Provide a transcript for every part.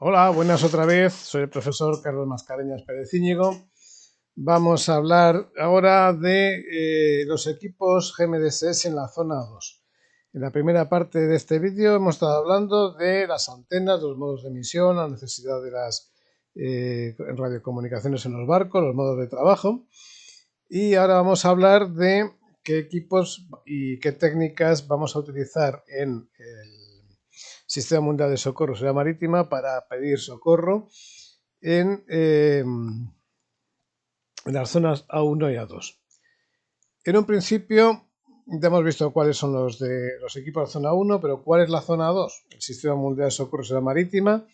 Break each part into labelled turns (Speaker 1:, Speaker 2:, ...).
Speaker 1: Hola, buenas otra vez. Soy el profesor Carlos Mascareñas Pérez Íñigo. Vamos a hablar ahora de los equipos GMDSS en la zona 2. En la primera parte de este vídeo hemos estado hablando de las antenas, los modos de emisión, la necesidad de las radiocomunicaciones en los barcos, los modos de trabajo. Y ahora vamos a hablar de qué equipos y qué técnicas vamos a utilizar en el Sistema Mundial de Socorro Seguridad Marítima para pedir socorro en las zonas A1 y A2. En un principio ya hemos visto cuáles son los equipos de zona 1, pero ¿cuál es la zona 2? El Sistema Mundial de Socorro Seguridad Marítima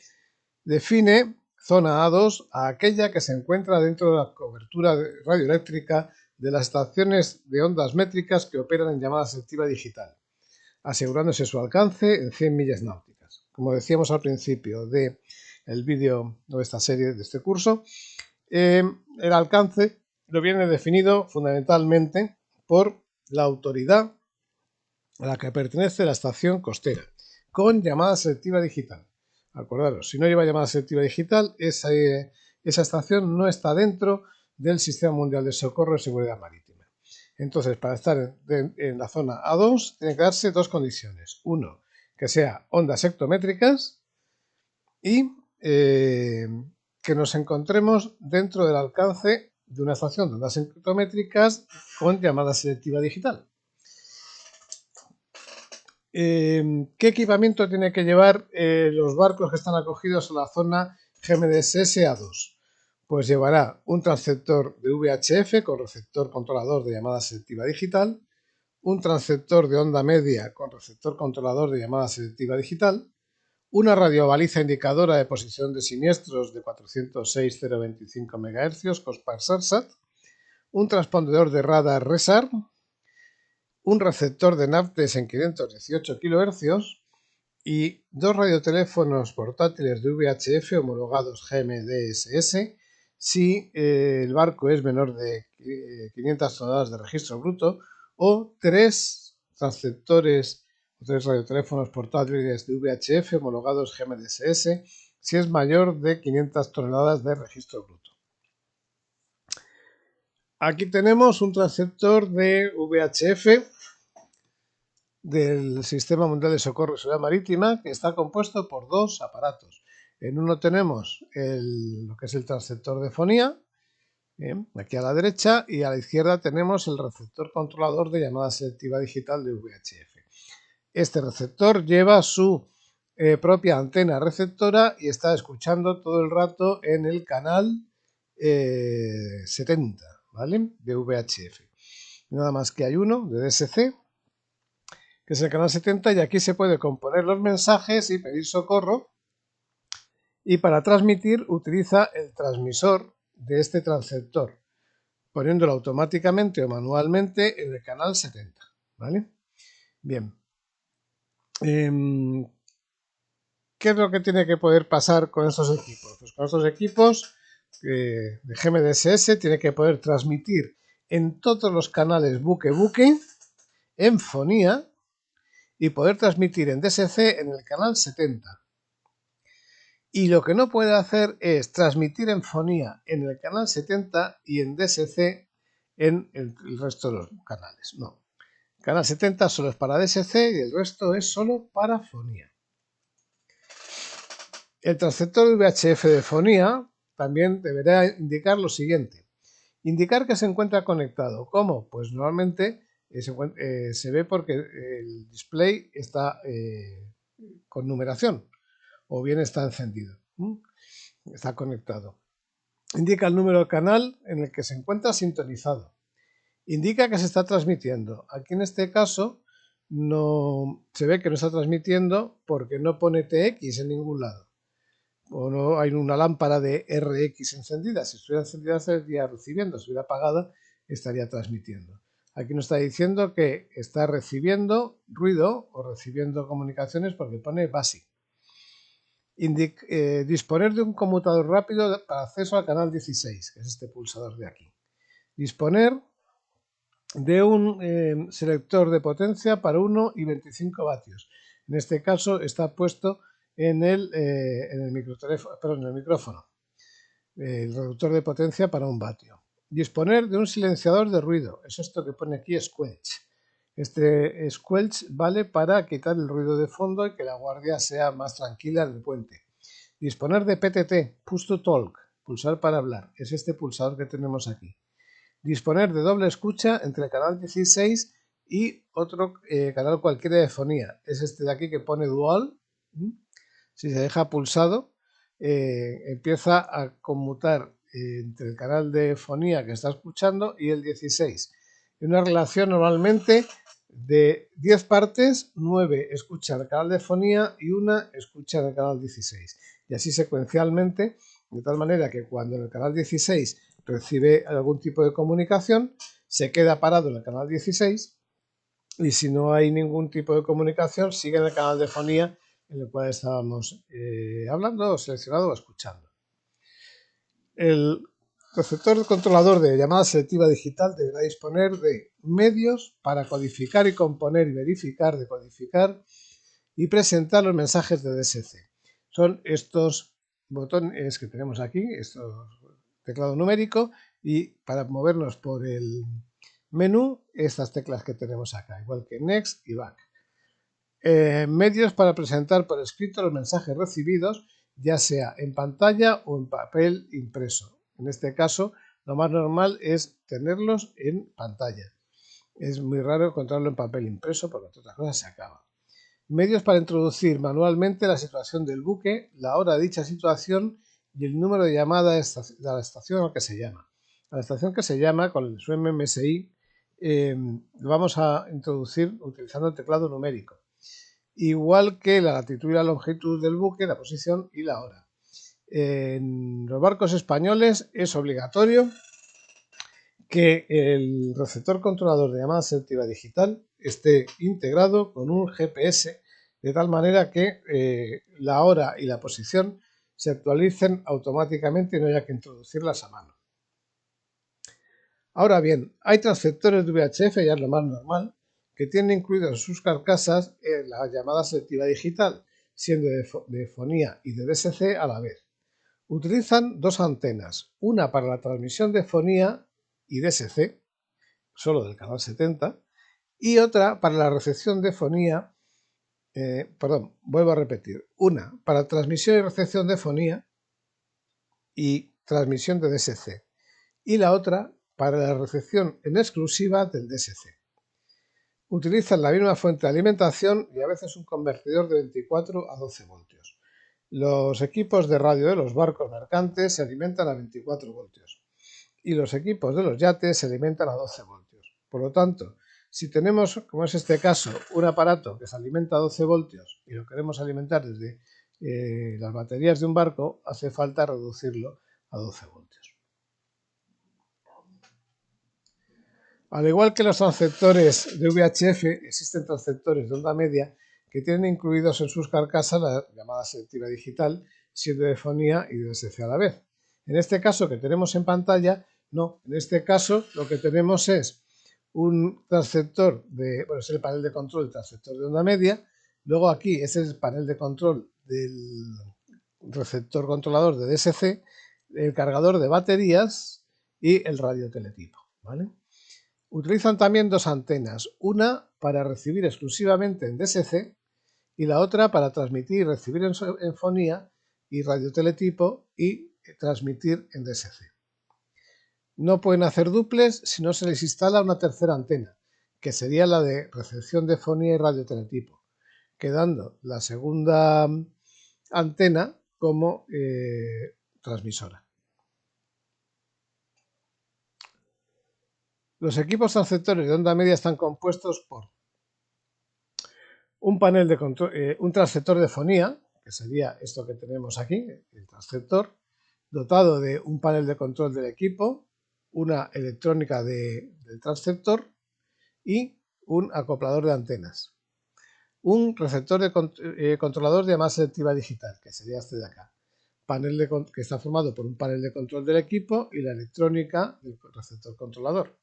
Speaker 1: define zona A2 a aquella que se encuentra dentro de la cobertura radioeléctrica de las estaciones de ondas métricas que operan en llamada selectiva digital, asegurándose su alcance en 100 millas náuticas. Como decíamos al principio del vídeo de esta serie, de este curso, el alcance lo viene definido fundamentalmente por la autoridad a la que pertenece la estación costera, con llamada selectiva digital. Acordaros, si no lleva llamada selectiva digital, esa estación no está dentro del Sistema Mundial de Socorro y Seguridad Marítima. Entonces, para estar en la zona A2, tiene que darse dos condiciones. Uno, que sea ondas hectométricas y que nos encontremos dentro del alcance de una estación de ondas hectométricas con llamada selectiva digital. ¿Qué equipamiento tiene que llevar los barcos que están acogidos a la zona GMDSS A2? Pues llevará un transceptor de VHF con receptor controlador de llamada selectiva digital, un transceptor de onda media con receptor controlador de llamada selectiva digital, una radiobaliza indicadora de posición de siniestros de 406,025 MHz COSPAR SARSAT, un transpondedor de radar RESAR, un receptor de NAVTES en 518 kHz y dos radioteléfonos portátiles de VHF homologados GMDSS si el barco es menor de 500 toneladas de registro bruto, o tres transceptores o tres radioteléfonos portátiles de VHF homologados GMDSS si es mayor de 500 toneladas de registro bruto. Aquí tenemos un transceptor de VHF del Sistema Mundial de Socorro y Seguridad Marítima, que está compuesto por dos aparatos. En uno tenemos lo que es el transceptor de fonía, aquí a la derecha, y a la izquierda tenemos el receptor controlador de llamada selectiva digital de VHF. Este receptor lleva su propia antena receptora y está escuchando todo el rato en el canal 70, ¿vale? De VHF. Nada más que hay uno de DSC, que es el canal 70, y aquí se puede componer los mensajes y pedir socorro, y para transmitir utiliza el transmisor de este transceptor, poniéndolo automáticamente o manualmente en el canal 70, ¿vale? Bien. ¿Qué es lo que tiene que poder pasar con estos equipos? Pues con estos equipos de GMDSS tiene que poder transmitir en todos los canales buque-buque, en fonía, y poder transmitir en DSC en el canal 70. Y lo que no puede hacer es transmitir en fonía en el canal 70 y en DSC en el resto de los canales. No. El canal 70 solo es para DSC y el resto es solo para fonía. El transceptor de VHF de fonía también deberá indicar lo siguiente. Indicar que se encuentra conectado. ¿Cómo? Pues normalmente se ve porque el display está con numeración o bien está encendido. Está conectado. Indica el número de canal en el que se encuentra sintonizado. Indica que se está transmitiendo. Aquí en este caso no se ve que no está transmitiendo porque no pone TX en ningún lado. O no hay una lámpara de RX encendida. Si estuviera encendida estaría recibiendo. Si estuviera apagada estaría transmitiendo. Aquí nos está diciendo que está recibiendo ruido o recibiendo comunicaciones porque pone BASIC. Disponer de un conmutador rápido para acceso al canal 16, que es este pulsador de aquí. Disponer de un selector de potencia para 1 y 25 vatios. En este caso está puesto en el micrófono, el reductor de potencia para 1 vatio. Disponer de un silenciador de ruido, es esto que pone aquí squelch. Este squelch vale para quitar el ruido de fondo y que la guardia sea más tranquila en el puente. Disponer de PTT, push to talk, pulsar para hablar, es este pulsador que tenemos aquí. Disponer de doble escucha entre el canal 16 y otro canal cualquiera de fonía, es este de aquí que pone dual. Si se deja pulsado, empieza a conmutar entre el canal de fonía que está escuchando y el 16. En una relación normalmente de 10 partes, 9 escuchan el canal de fonía y 1 escucha el canal 16. Y así secuencialmente, de tal manera que cuando en el canal 16 recibe algún tipo de comunicación, se queda parado en el canal 16 y si no hay ningún tipo de comunicación, sigue en el canal de fonía en el cual estábamos hablando, seleccionado o escuchando. El receptor controlador de llamada selectiva digital deberá disponer de medios para codificar y componer y verificar, decodificar y presentar los mensajes de DSC. Son estos botones que tenemos aquí, estos teclado numérico, y para movernos por el menú, estas teclas que tenemos acá, igual que Next y Back. Medios para presentar por escrito los mensajes recibidos, ya sea en pantalla o en papel impreso. En este caso, lo más normal es tenerlos en pantalla. Es muy raro encontrarlo en papel impreso porque entre otras cosas se acaba. Medios para introducir manualmente la situación del buque, la hora de dicha situación y el número de llamada de la estación a la que se llama. A la estación que se llama, con su MMSI, lo vamos a introducir utilizando el teclado numérico. Igual que la latitud y la longitud del buque, la posición y la hora. En los barcos españoles es obligatorio que el receptor controlador de llamada selectiva digital esté integrado con un GPS de tal manera que la hora y la posición se actualicen automáticamente y no haya que introducirlas a mano. Ahora bien, hay transceptores de VHF, ya es lo más normal, que tienen incluidos en sus carcasas la llamada selectiva digital, siendo de fonía y de DSC a la vez. Utilizan dos antenas, una para la transmisión de fonía y DSC, solo del canal 70, y otra para la recepción de fonía, vuelvo a repetir, una para transmisión y recepción de fonía y transmisión de DSC, y la otra para la recepción en exclusiva del DSC. Utilizan la misma fuente de alimentación y a veces un convertidor de 24 a 12 voltios. Los equipos de radio de los barcos mercantes se alimentan a 24 voltios y los equipos de los yates se alimentan a 12 voltios. Por lo tanto, si tenemos, como es este caso, un aparato que se alimenta a 12 voltios y lo queremos alimentar desde las baterías de un barco, hace falta reducirlo a 12 voltios. Al igual que los transceptores de VHF, existen transceptores de onda media que tienen incluidos en sus carcasas la llamada selectiva digital, siendo de fonía y de DSC a la vez. En este caso que tenemos en pantalla, no. En este caso lo que tenemos es un transceptor es el panel de control del transceptor de onda media. Luego aquí es el panel de control del receptor controlador de DSC, el cargador de baterías y el radioteletipo, ¿vale? Utilizan también dos antenas, una para recibir exclusivamente en DSC y la otra para transmitir y recibir en fonía y radioteletipo y transmitir en DSC. No pueden hacer duples si no se les instala una tercera antena, que sería la de recepción de fonía y radioteletipo, quedando la segunda antena como transmisora. Los equipos transceptores de onda media están compuestos por un panel de control, un transceptor de fonía, que sería esto que tenemos aquí, el transceptor, dotado de un panel de control del equipo, una electrónica del transceptor y un acoplador de antenas. Un receptor de controlador de llamada selectiva digital, que sería este de acá, que está formado por un panel de control del equipo y la electrónica del receptor controlador.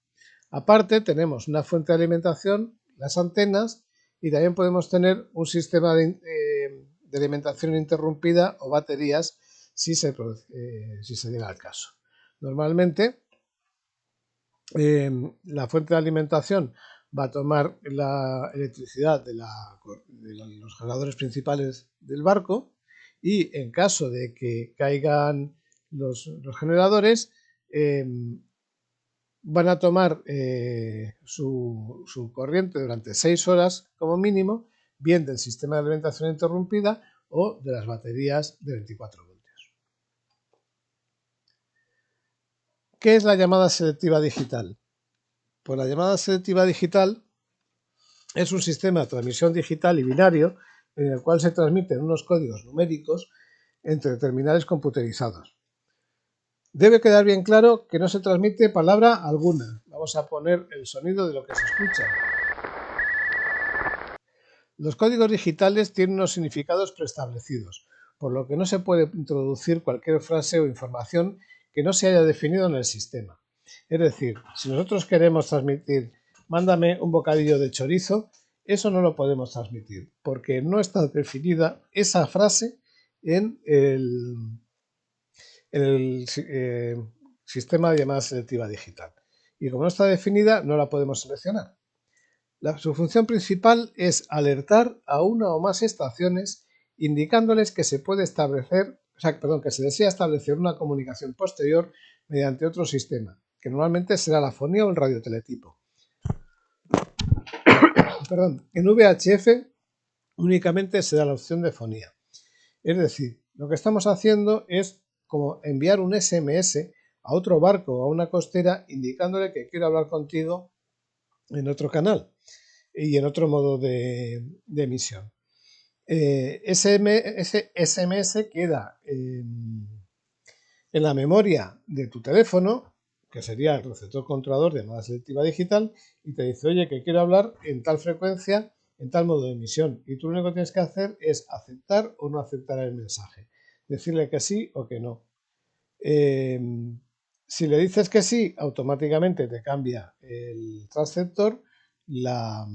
Speaker 1: Aparte tenemos una fuente de alimentación, las antenas, y también podemos tener un sistema de de alimentación interrumpida o baterías si se diera el caso. Normalmente la fuente de alimentación va a tomar la electricidad de los generadores principales del barco, y en caso de que caigan los generadores, van a tomar su corriente durante 6 horas como mínimo, bien del sistema de alimentación interrumpida o de las baterías de 24 voltios. ¿Qué es la llamada selectiva digital? Pues la llamada selectiva digital es un sistema de transmisión digital y binario en el cual se transmiten unos códigos numéricos entre terminales computerizados. Debe quedar bien claro que no se transmite palabra alguna. Vamos a poner el sonido de lo que se escucha. Los códigos digitales tienen unos significados preestablecidos, por lo que no se puede introducir cualquier frase o información que no se haya definido en el sistema. Es decir, si nosotros queremos transmitir mándame un bocadillo de chorizo, eso no lo podemos transmitir, porque no está definida esa frase en el sistema de llamada selectiva digital. Y como no está definida, no la podemos seleccionar. Su función principal es alertar a una o más estaciones indicándoles que se puede establecer, que se desea establecer una comunicación posterior mediante otro sistema, que normalmente será la fonía o el radioteletipo. En VHF únicamente se da la opción de fonía. Es decir, lo que estamos haciendo es como enviar un SMS a otro barco o a una costera indicándole que quiero hablar contigo en otro canal y en otro modo de emisión. Ese SMS queda en la memoria de tu teléfono, que sería el receptor controlador de llamada selectiva digital, y te dice, oye, que quiero hablar en tal frecuencia, en tal modo de emisión. Y tú lo único que tienes que hacer es aceptar o no aceptar el mensaje. Decirle que sí o que no. Si le dices que sí, automáticamente te cambia el transceptor, la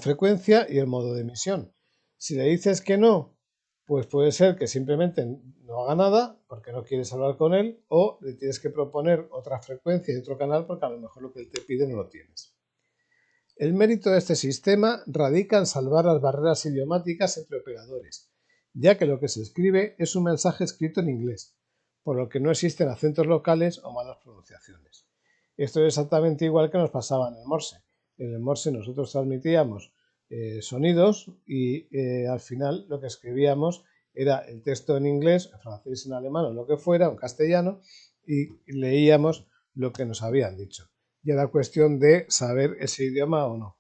Speaker 1: frecuencia y el modo de emisión. Si le dices que no, pues puede ser que simplemente no haga nada porque no quieres hablar con él, o le tienes que proponer otra frecuencia y otro canal porque a lo mejor lo que él te pide no lo tienes. El mérito de este sistema radica en salvar las barreras idiomáticas entre operadores, ya que lo que se escribe es un mensaje escrito en inglés, por lo que no existen acentos locales o malas pronunciaciones. Esto es exactamente igual que nos pasaba en el Morse. En el Morse nosotros transmitíamos sonidos y al final lo que escribíamos era el texto en inglés, en francés, en alemán o lo que fuera, en castellano, y leíamos lo que nos habían dicho. Y era cuestión de saber ese idioma o no.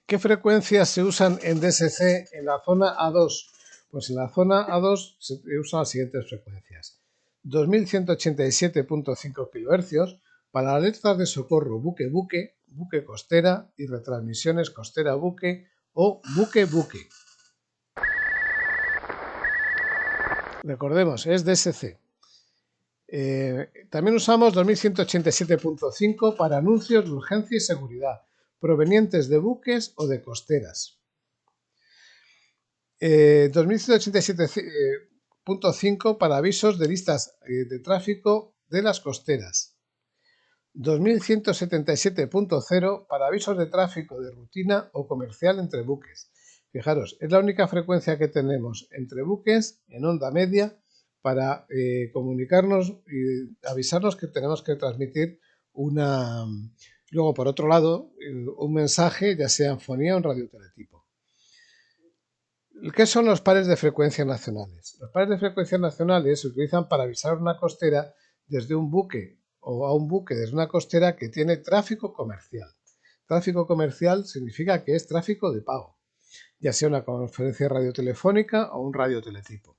Speaker 1: ¿Qué frecuencias se usan en DSC en la zona A2? Pues en la zona A2 se usan las siguientes frecuencias. 2187.5 kHz para alertas de socorro buque-buque, buque costera y retransmisiones costera-buque o buque-buque. Recordemos, es DSC. También usamos 2187.5 para anuncios de urgencia y seguridad, provenientes de buques o de costeras. 2187.5 para avisos de listas de tráfico de las costeras. 2177.0 para avisos de tráfico de rutina o comercial entre buques. Fijaros, es la única frecuencia que tenemos entre buques en onda media para comunicarnos y avisarnos que tenemos que transmitir luego por otro lado un mensaje, ya sea en fonía o en radioteletipo. ¿Qué son los pares de frecuencia nacionales? Los pares de frecuencia nacionales se utilizan para avisar a una costera desde un buque o a un buque desde una costera que tiene tráfico comercial. Tráfico comercial significa que es tráfico de pago, ya sea una conferencia radiotelefónica o un radioteletipo.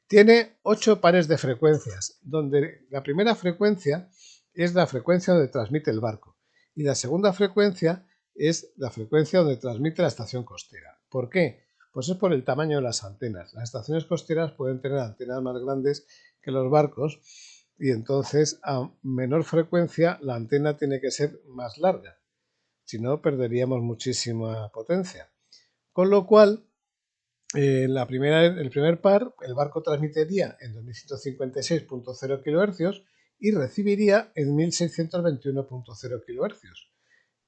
Speaker 1: Tiene 8 pares de frecuencias, donde la primera frecuencia es la frecuencia donde transmite el barco y la segunda frecuencia es la frecuencia donde transmite la estación costera. ¿Por qué? Pues es por el tamaño de las antenas. Las estaciones costeras pueden tener antenas más grandes que los barcos y entonces a menor frecuencia la antena tiene que ser más larga. si no perderíamos muchísima potencia. Con lo cual, el primer par, el barco transmitiría en 2156.0 kHz y recibiría en 1621.0 kHz.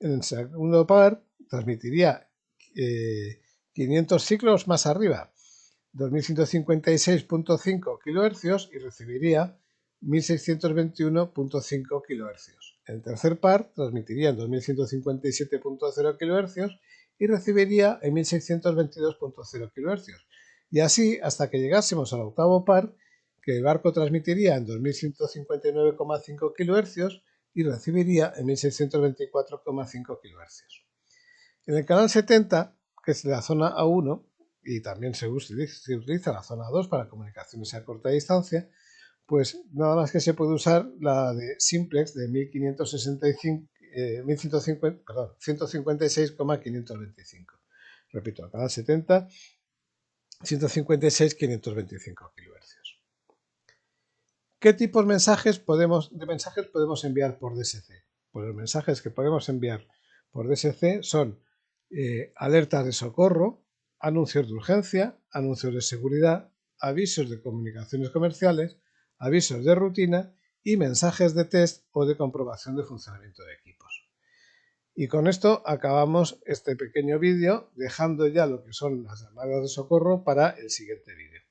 Speaker 1: En el segundo par transmitiría 500 ciclos más arriba, 2156.5 kHz y recibiría 1621.5 kHz. El tercer par transmitiría en 2157.0 kHz y recibiría en 1622.0 kHz. Y así hasta que llegásemos al octavo par, que el barco transmitiría en 2159,5 kHz y recibiría en 1624,5 kHz. En el canal 70, que es la zona A1, y también se utiliza la zona 2 para comunicaciones a corta distancia, pues nada más que se puede usar la de simplex de 156,525. Repito, el canal 70, 156,525 kHz. ¿Qué tipos de mensajes podemos enviar por DSC? Pues los mensajes que podemos enviar por DSC son alertas de socorro, anuncios de urgencia, anuncios de seguridad, avisos de comunicaciones comerciales, avisos de rutina y mensajes de test o de comprobación de funcionamiento de equipos. Y con esto acabamos este pequeño vídeo, dejando ya lo que son las llamadas de socorro para el siguiente vídeo.